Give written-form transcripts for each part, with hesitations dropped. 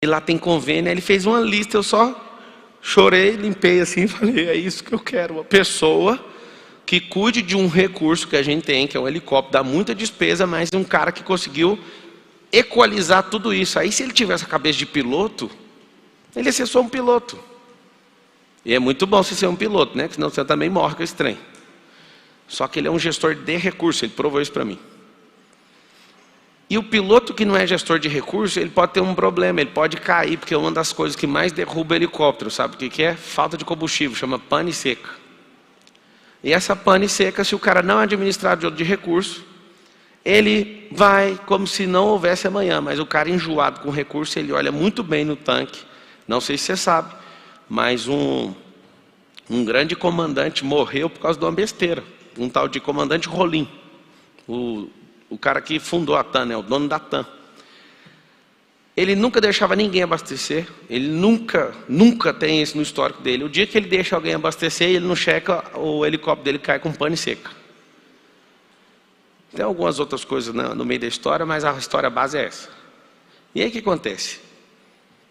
E lá tem convênio, aí ele fez uma lista, eu só chorei, limpei assim, falei, é isso que eu quero, uma pessoa que cuide de um recurso que a gente tem, que é um helicóptero, dá muita despesa, mas um cara que conseguiu equalizar tudo isso. Aí se ele tivesse a cabeça de piloto, ele ia ser só um piloto. E é muito bom você ser um piloto, né? Porque senão você também morre com esse trem. Só que ele é um gestor de recursos, ele provou isso para mim. E o piloto que não é gestor de recursos, ele pode ter um problema, ele pode cair, porque uma das coisas que mais derruba helicóptero, sabe o que é? Falta de combustível, chama pane seca. E essa pane seca, se o cara não é administrador de recursos, ele vai como se não houvesse amanhã, mas o cara enjoado com recurso, ele olha muito bem no tanque. Não sei se você sabe, mas um grande comandante morreu por causa de uma besteira. Um tal de comandante Rolim. O cara que fundou a TAM, né, o dono da TAM. Ele nunca deixava ninguém abastecer. Ele nunca tem isso no histórico dele. O dia que ele deixa alguém abastecer, ele não checa, o helicóptero dele cai com pane seca. Tem algumas outras coisas no meio da história, mas a história base é essa. E aí o que acontece?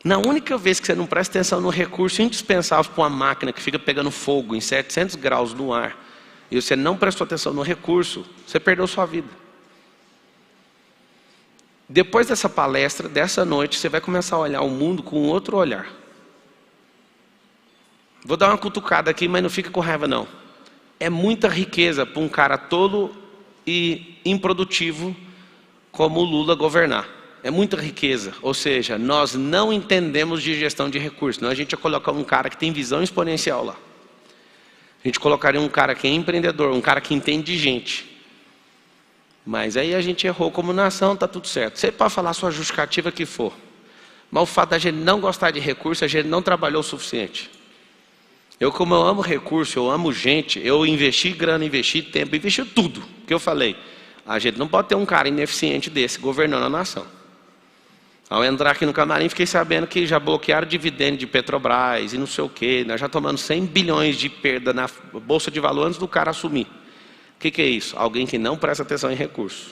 Na única vez que você não presta atenção no recurso indispensável para uma máquina que fica pegando fogo em 700 graus no ar, e você não prestou atenção no recurso, você perdeu sua vida. Depois dessa palestra, dessa noite, você vai começar a olhar o mundo com outro olhar. Vou dar uma cutucada aqui, mas não fica com raiva não. É muita riqueza para um cara tolo e improdutivo como o Lula governar. É muita riqueza, ou seja, nós não entendemos de gestão de recursos. Não, a gente ia colocar um cara que tem visão exponencial lá. A gente colocaria um cara que é empreendedor, um cara que entende de gente. Mas aí a gente errou como nação, está tudo certo. Você pode falar a sua justificativa que for. Mas o fato da gente não gostar de recurso, a gente não trabalhou o suficiente. Como eu amo recurso, eu amo gente, eu investi grana, investi tempo, investi tudo. Que eu falei, a gente não pode ter um cara ineficiente desse governando a nação. Ao entrar aqui no camarim, fiquei sabendo que já bloquearam dividendo de Petrobras e não sei o quê. Nós já tomamos 100 bilhões de perda na Bolsa de Valores antes do cara assumir. O que é isso? Alguém que não presta atenção em recursos.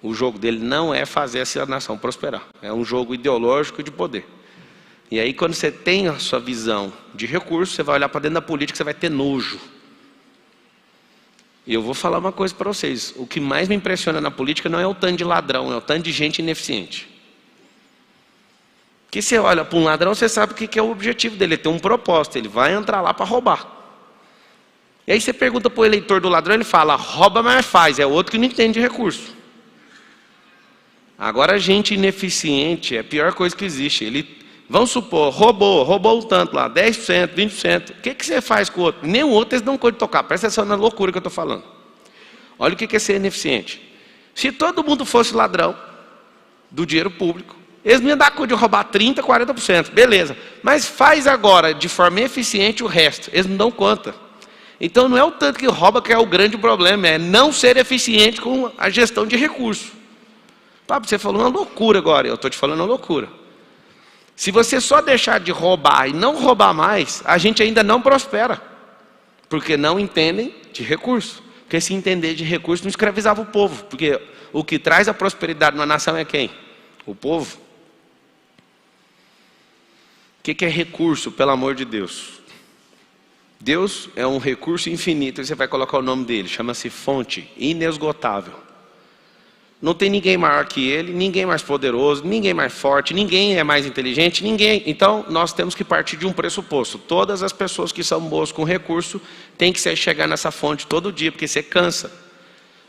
O jogo dele não é fazer essa nação prosperar. É um jogo ideológico de poder. E aí quando você tem a sua visão de recursos, você vai olhar para dentro da política, você vai ter nojo. E eu vou falar uma coisa para vocês. O que mais me impressiona na política não é o tanto de ladrão, é o tanto de gente ineficiente. Que você olha para um ladrão, você sabe o que é o objetivo dele. Ele tem um propósito, ele vai entrar lá para roubar. E aí você pergunta para o eleitor do ladrão, ele fala, rouba, mas faz. É outro que não entende de recurso. Agora, gente ineficiente é a pior coisa que existe. Vamos supor, roubou o tanto lá, 10%, 20%. O que você faz com o outro? Nem o outro eles não podem tocar. Presta atenção na loucura que eu estou falando. Olha o que é ser ineficiente. Se todo mundo fosse ladrão do dinheiro público, eles não iam dar conta de roubar 30%, 40%. Beleza. Mas faz agora, de forma eficiente, o resto. Eles não dão conta. Então não é o tanto que rouba que é o grande problema, é não ser eficiente com a gestão de recursos. Papo, você falou uma loucura agora, eu estou te falando uma loucura. Se você só deixar de roubar e não roubar mais, a gente ainda não prospera. Porque não entendem de recursos. Porque se entender de recursos não escravizava o povo. Porque o que traz a prosperidade numa nação é quem? O povo. O que é recurso, pelo amor de Deus? Deus é um recurso infinito, e você vai colocar o nome dele, chama-se fonte inesgotável. Não tem ninguém maior que ele, ninguém mais poderoso, ninguém mais forte, ninguém é mais inteligente, ninguém. Então, nós temos que partir de um pressuposto. Todas as pessoas que são boas com recurso têm que chegar nessa fonte todo dia, porque você cansa,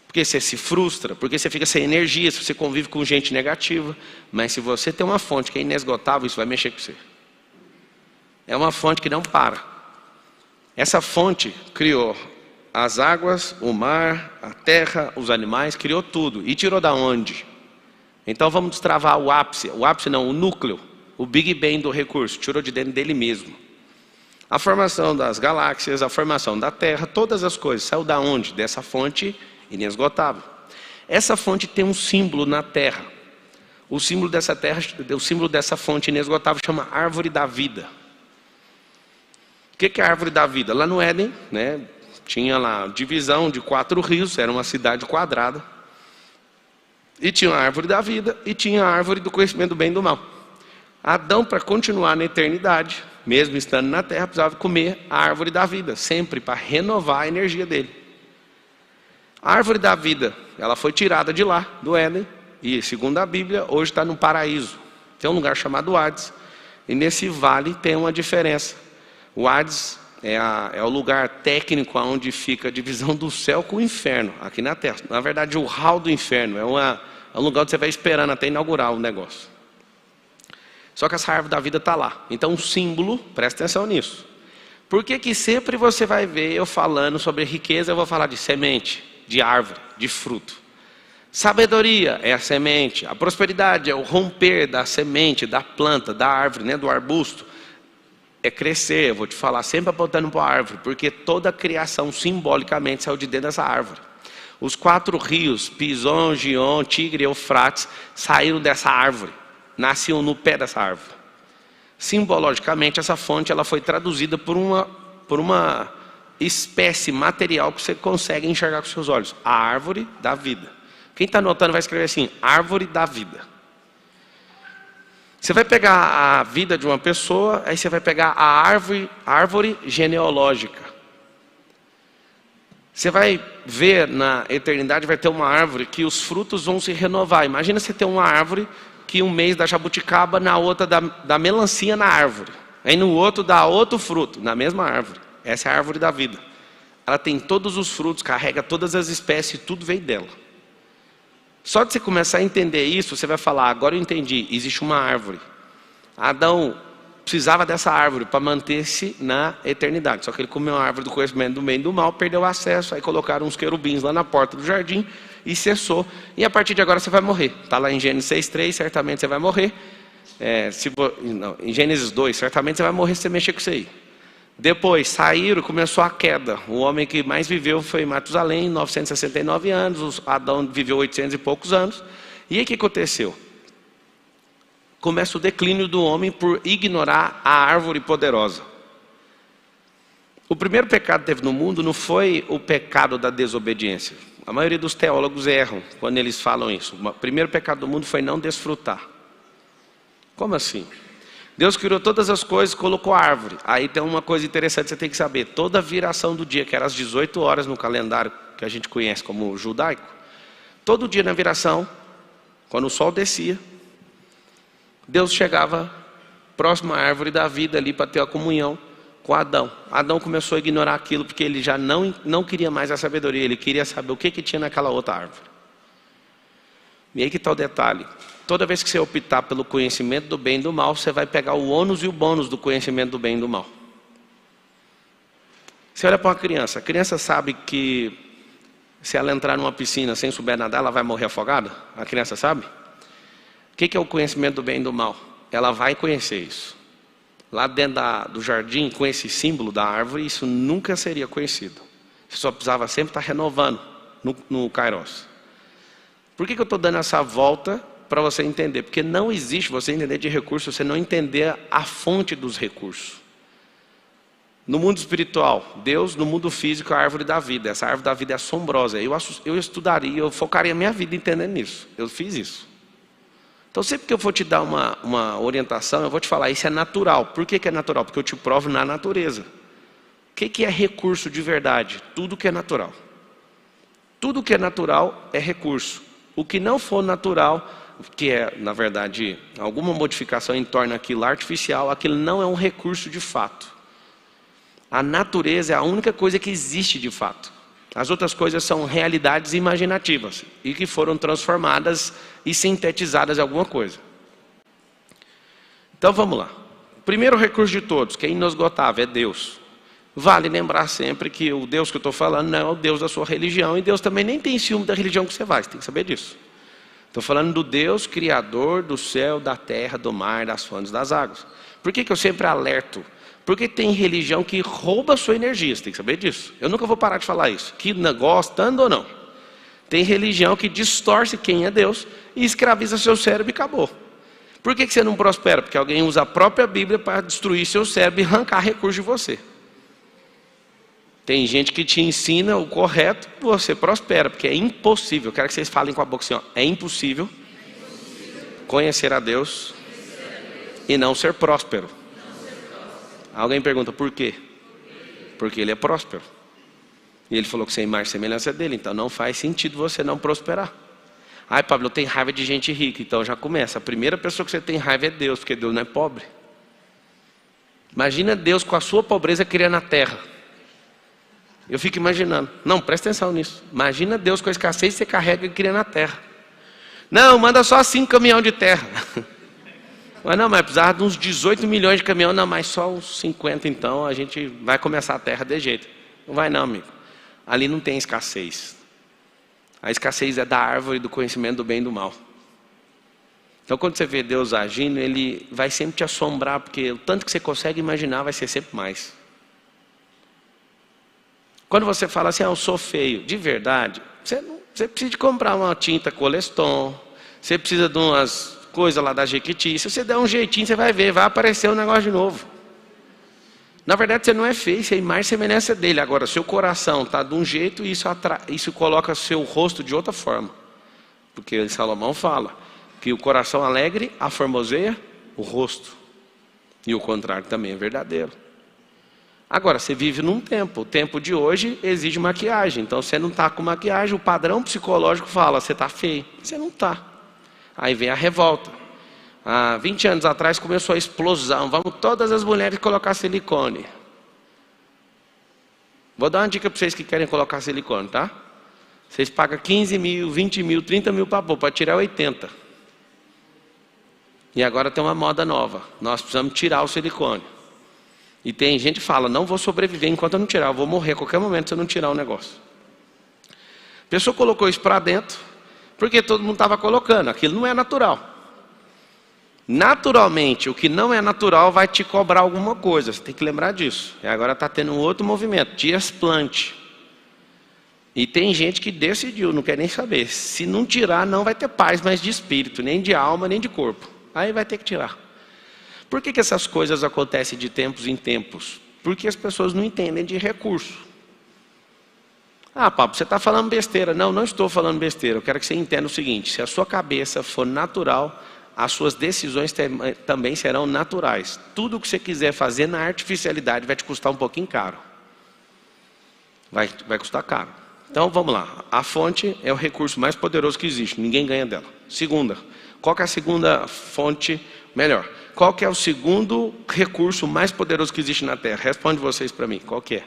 porque você se frustra, porque você fica sem energia, se você convive com gente negativa. Mas se você tem uma fonte que é inesgotável, isso vai mexer com você. É uma fonte que não para. Essa fonte criou as águas, o mar, a terra, os animais, criou tudo. E tirou da onde? Então vamos destravar o ápice. O ápice não, o núcleo. O Big Bang do recurso. Tirou de dentro dele mesmo. A formação das galáxias, a formação da terra, todas as coisas. Saiu da onde? Dessa fonte inesgotável. Essa fonte tem um símbolo na terra. O símbolo dessa terra, o símbolo dessa fonte inesgotável chama árvore da vida. O que é a árvore da vida? Lá no Éden, né, tinha lá divisão de 4 rios, era uma cidade quadrada. E tinha a árvore da vida e tinha a árvore do conhecimento do bem e do mal. Adão, para continuar na eternidade, mesmo estando na terra, precisava comer a árvore da vida, sempre para renovar a energia dele. A árvore da vida, ela foi tirada de lá, do Éden, e segundo a Bíblia, hoje está no paraíso. Tem um lugar chamado Hades, e nesse vale tem uma diferença. O Hades é o lugar técnico onde fica a divisão do céu com o inferno, aqui na terra. Na verdade, o hall do inferno é um lugar onde você vai esperando até inaugurar o negócio. Só que essa árvore da vida está lá. Então, um símbolo, presta atenção nisso. Por que sempre você vai ver eu falando sobre riqueza, eu vou falar de semente, de árvore, de fruto. Sabedoria é a semente, a prosperidade é o romper da semente, da planta, da árvore, né, do arbusto. É crescer, eu vou te falar sempre apontando para a árvore, porque toda a criação simbolicamente saiu de dentro dessa árvore. Os 4 rios, Pison, Gion, Tigre e Eufrates, saíram dessa árvore, nasciam no pé dessa árvore. Simbologicamente, essa fonte ela foi traduzida por uma espécie material que você consegue enxergar com seus olhos. A árvore da vida. Quem está anotando vai escrever assim, árvore da vida. Você vai pegar a vida de uma pessoa, aí você vai pegar a árvore genealógica. Você vai ver na eternidade, vai ter uma árvore que os frutos vão se renovar. Imagina você ter uma árvore que um mês dá jabuticaba, na outra dá melancia na árvore. Aí no outro dá outro fruto, na mesma árvore. Essa é a árvore da vida. Ela tem todos os frutos, carrega todas as espécies, tudo veio dela. Só de você começar a entender isso, você vai falar, agora eu entendi, existe uma árvore. Adão precisava dessa árvore para manter-se na eternidade. Só que ele comeu a árvore do conhecimento do bem e do mal, perdeu o acesso, aí colocaram uns querubins lá na porta do jardim e cessou. E a partir de agora você vai morrer. Está lá em Gênesis 6:3, certamente você vai morrer. Em Gênesis 2, certamente você vai morrer se você mexer com isso aí. Depois saíram, começou a queda. O homem que mais viveu foi Matusalém, 969 anos. Adão viveu 800 e poucos anos. E aí o que aconteceu? Começa o declínio do homem por ignorar a árvore poderosa. O primeiro pecado que teve no mundo não foi o pecado da desobediência. A maioria dos teólogos erram quando eles falam isso. O primeiro pecado do mundo foi não desfrutar. Como assim? Deus criou todas as coisas, colocou a árvore. Aí tem uma coisa interessante que você tem que saber. Toda a viração do dia, que era às 18 horas no calendário que a gente conhece como judaico, todo dia na viração, quando o sol descia, Deus chegava próximo à árvore da vida ali para ter a comunhão com Adão. Adão começou a ignorar aquilo porque ele já não queria mais a sabedoria, ele queria saber o que tinha naquela outra árvore. E aí que está o detalhe. Toda vez que você optar pelo conhecimento do bem e do mal, você vai pegar o ônus e o bônus do conhecimento do bem e do mal. Você olha para uma criança, a criança sabe que se ela entrar numa piscina sem souber nadar, ela vai morrer afogada? A criança sabe? O que é o conhecimento do bem e do mal? Ela vai conhecer isso. Lá dentro do jardim, com esse símbolo da árvore, isso nunca seria conhecido. Você só precisava sempre estar renovando no Kairos. Por que eu estou dando essa volta? Para você entender, porque não existe você entender de recursos, você não entender a fonte dos recursos. No mundo espiritual, Deus, no mundo físico, a árvore da vida. Essa árvore da vida é assombrosa. Eu estudaria, eu focaria a minha vida entendendo isso. Eu fiz isso. Então sempre que eu for te dar uma orientação, eu vou te falar, isso é natural. Por que é natural? Porque eu te provo na natureza. O que é recurso de verdade? Tudo que é natural. Tudo que é natural é recurso. O que não for natural, que é, na verdade, alguma modificação em torno daquilo artificial, aquilo não é um recurso de fato. A natureza é a única coisa que existe de fato. As outras coisas são realidades imaginativas e que foram transformadas e sintetizadas em alguma coisa. Então vamos lá. O primeiro recurso de todos, que é inesgotável, é Deus. Vale lembrar sempre que o Deus que eu estou falando não é o Deus da sua religião, e Deus também nem tem ciúme da religião que você vai, você tem que saber disso. Estou falando do Deus criador do céu, da terra, do mar, das fontes, das águas. Por que eu sempre alerto? Porque tem religião que rouba a sua energia, você tem que saber disso. Eu nunca vou parar de falar isso, que gostando ou não. Tem religião que distorce quem é Deus e escraviza seu cérebro e acabou. Por que você não prospera? Porque alguém usa a própria Bíblia para destruir seu cérebro e arrancar recursos de você. Tem gente que te ensina o correto, você prospera, porque é impossível. Eu quero que vocês falem com a boca assim, ó, é impossível conhecer a Deus e não ser próspero. Alguém pergunta por quê? Porque ele é próspero. E ele falou que você é a imagem e semelhança dele, então não faz sentido você não prosperar. Ai, Pablo, eu tenho raiva de gente rica. Então já começa. A primeira pessoa que você tem raiva é Deus, porque Deus não é pobre. Imagina Deus com a sua pobreza criando a terra. Eu fico imaginando. Não, presta atenção nisso. Imagina Deus com a escassez que você carrega e cria na terra. Não, manda só 5 caminhões de terra. Mas não, mas precisava de uns 18 milhões de caminhões. Não, mas só uns 50 então a gente vai começar a terra de jeito. Não vai não, amigo. Ali não tem escassez. A escassez é da árvore do conhecimento do bem e do mal. Então quando você vê Deus agindo, Ele vai sempre te assombrar, porque o tanto que você consegue imaginar vai ser sempre mais. Quando você fala assim, eu sou feio, de verdade, você precisa de comprar uma tinta Coleston, você precisa de umas coisas lá da Jequiti. Se você der um jeitinho, você vai ver, vai aparecer um negócio de novo. Na verdade, você não é feio, você é a imagem e semelhança dele. Agora, seu coração está de um jeito e isso coloca seu rosto de outra forma. Porque Salomão fala que o coração alegre aformoseia o rosto. E o contrário também é verdadeiro. Agora, você vive num tempo. O tempo de hoje exige maquiagem. Então, você não está com maquiagem, o padrão psicológico fala, você está feio. Você não está. Aí vem a revolta. Há 20 anos atrás começou a explosão. Vamos todas as mulheres colocar silicone. Vou dar uma dica para vocês que querem colocar silicone, tá? Vocês pagam 15 mil, 20 mil, 30 mil para tirar 80. E agora tem uma moda nova. Nós precisamos tirar o silicone. E tem gente que fala, não vou sobreviver enquanto eu não tirar. Eu vou morrer a qualquer momento se eu não tirar o negócio. A pessoa colocou isso para dentro, porque todo mundo estava colocando. Aquilo não é natural. Naturalmente, o que não é natural vai te cobrar alguma coisa. Você tem que lembrar disso. E agora está tendo um outro movimento, transplante. E tem gente que decidiu, não quer nem saber. Se não tirar, não vai ter paz mais de espírito, nem de alma, nem de corpo. Aí vai ter que tirar. Por que essas coisas acontecem de tempos em tempos? Porque as pessoas não entendem de recurso. Ah, Pablo, você está falando besteira. Não, não estou falando besteira. Eu quero que você entenda o seguinte. Se a sua cabeça for natural, as suas decisões também serão naturais. Tudo que você quiser fazer na artificialidade vai te custar um pouquinho caro. Vai custar caro. Então vamos lá. A fonte é o recurso mais poderoso que existe. Ninguém ganha dela. Segunda. Qual que é a segunda fonte? Melhor. Qual que é o segundo recurso mais poderoso que existe na Terra? Responde vocês para mim. Qual que é?